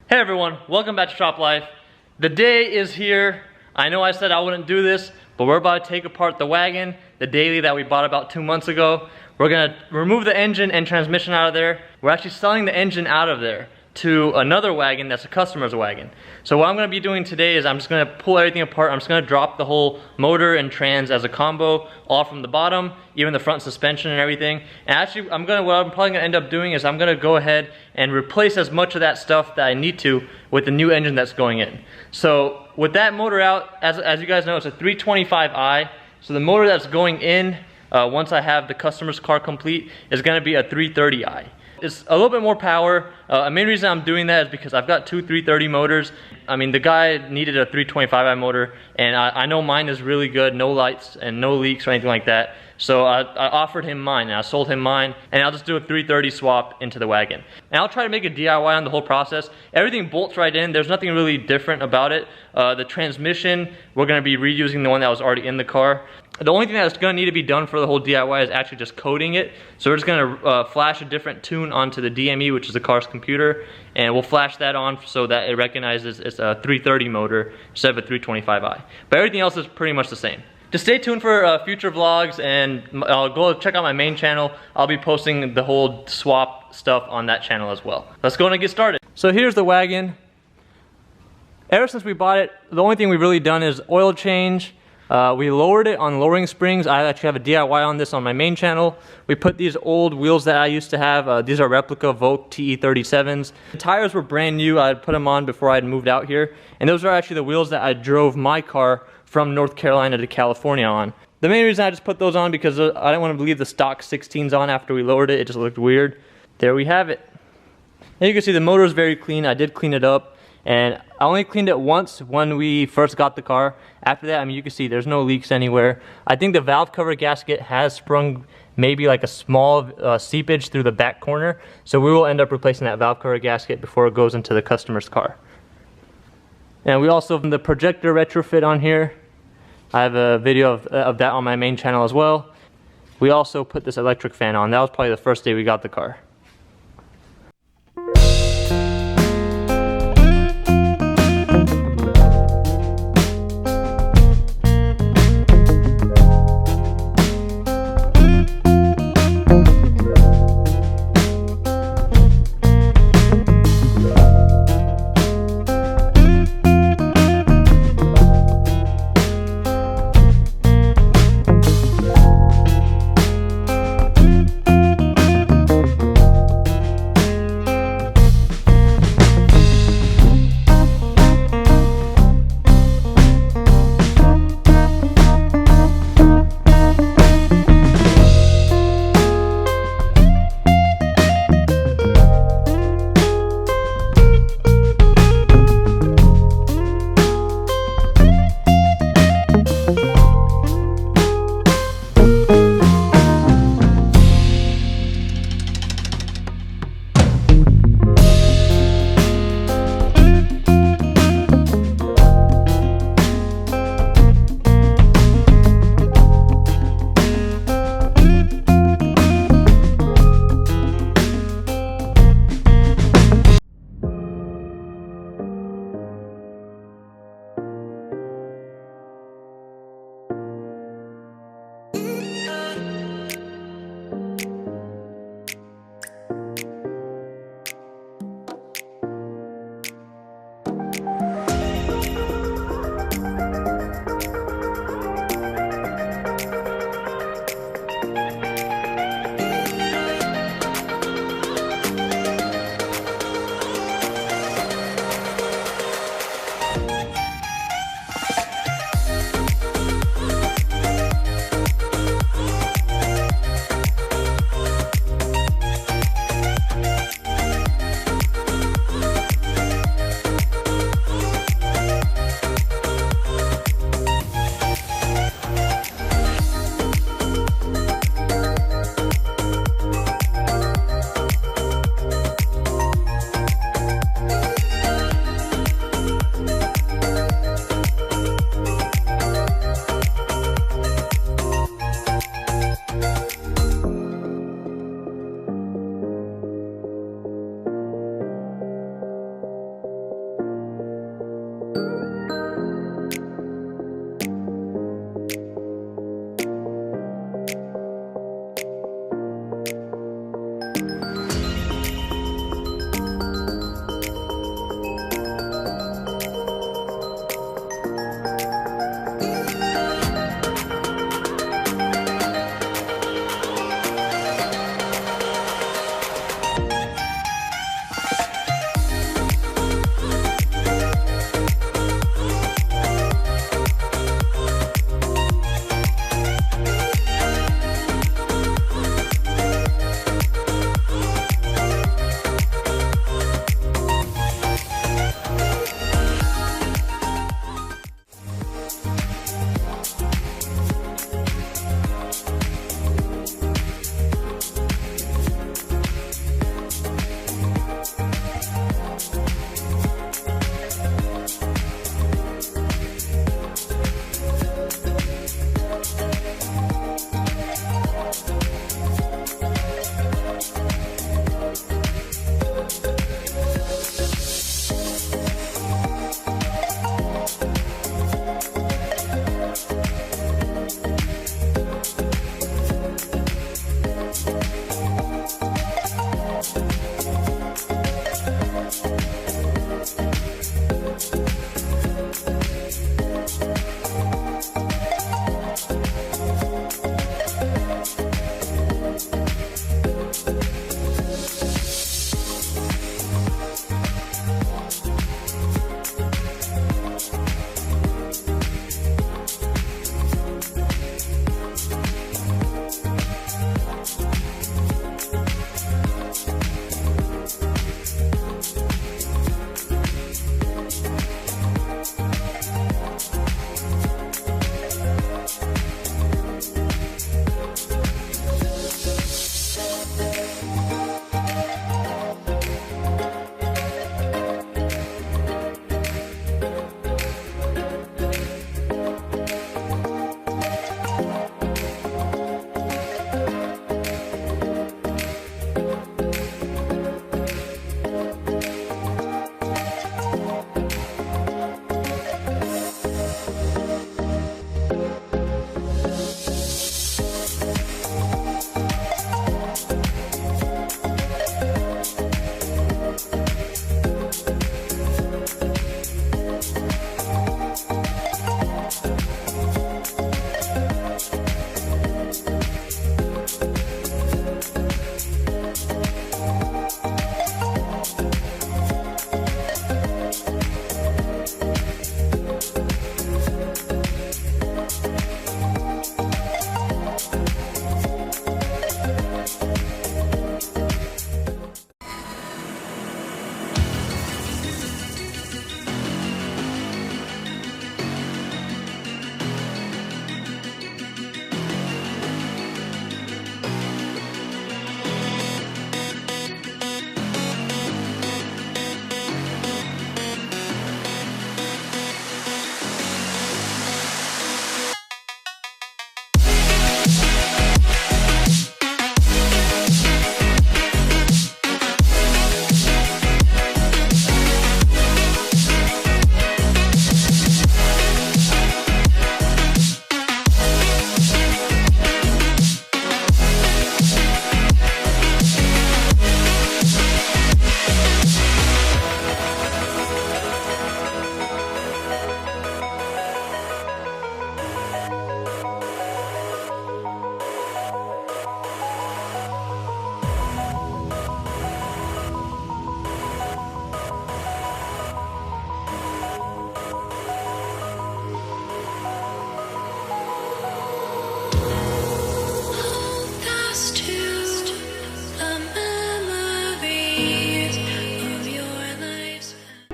Hey everyone, welcome back to Shop Life. The day is here. I know I said I wouldn't do this, but we're about to take apart the wagon, the daily that we bought about 2 months ago. We're gonna remove the engine and transmission out of there. We're actually selling the engine out of there to another wagon that's a customer's wagon. So what I'm gonna be doing today is I'm just gonna pull everything apart. I'm just gonna drop the whole motor and trans as a combo, all from the bottom, even the front suspension and everything. And actually, what I'm probably gonna end up doing is I'm gonna go ahead and replace as much of that stuff that I need to with the new engine that's going in. So with that motor out, as you guys know, it's a 325i. So the motor that's going in, once I have the customer's car complete, is gonna be a 330i. It's a little bit more power. The main reason I'm doing that is because I've got two 330 motors. I mean, the guy needed a 325i motor, and I know mine is really good, no lights and no leaks or anything like that. So I offered him mine, and I sold him mine, and I'll just do a 330 swap into the wagon. And I'll try to make a DIY on the whole process. Everything bolts right in. There's nothing really different about it. The transmission, we're gonna be reusing the one that was already in the car. The only thing that's gonna need to be done for the whole DIY is actually just coding it. So we're just gonna flash a different tune onto the DME, which is the car's computer, and we'll flash that on so that it recognizes it's a 330 motor instead of a 325i. But everything else is pretty much the same. Just stay tuned for future vlogs, and go check out my main channel. I'll be posting the whole swap stuff on that channel as well. Let's go and get started. So here's the wagon. Ever since we bought it, the only thing we've really done is oil change. We lowered it on lowering springs. I actually have a DIY on this on my main channel. We put these old wheels that I used to have. These are replica Volk TE37s. The tires were brand new. I had put them on before I had moved out here. And those are actually the wheels that I drove my car from North Carolina to California on. The main reason I just put those on because I didn't want to leave the stock 16s on after we lowered it. It just looked weird. There we have it. And you can see the motor is very clean. I did clean it up. And I only cleaned it once when we first got the car. After that, I mean, you can see there's no leaks anywhere. I think the valve cover gasket has sprung maybe like a small seepage through the back corner. So we will end up replacing that valve cover gasket before it goes into the customer's car. And we also have the projector retrofit on here. I have a video of that on my main channel as well. We also put this electric fan on. That was probably the first day we got the car.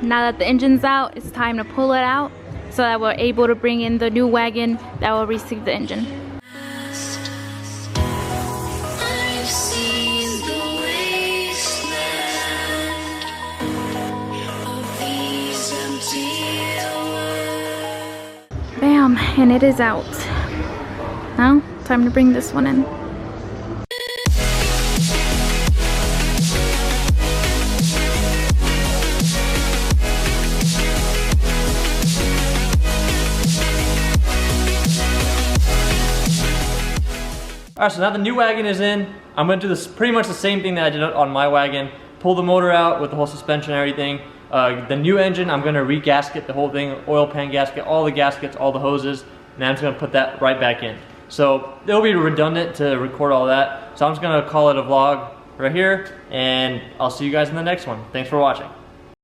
Now that the engine's out, it's time to pull it out so that we're able to bring in the new wagon that will receive the engine. Bam, and it is out. Now, time to bring this one in. Alright, so now the new wagon is in. I'm going to do this pretty much the same thing that I did on my wagon. Pull the motor out with the whole suspension and everything. The new engine, I'm going to re-gasket the whole thing, oil pan gasket, all the gaskets, all the hoses, and I'm just going to put that right back in. So it'll be redundant to record all that. So I'm just going to call it a vlog right here, and I'll see you guys in the next one. Thanks for watching.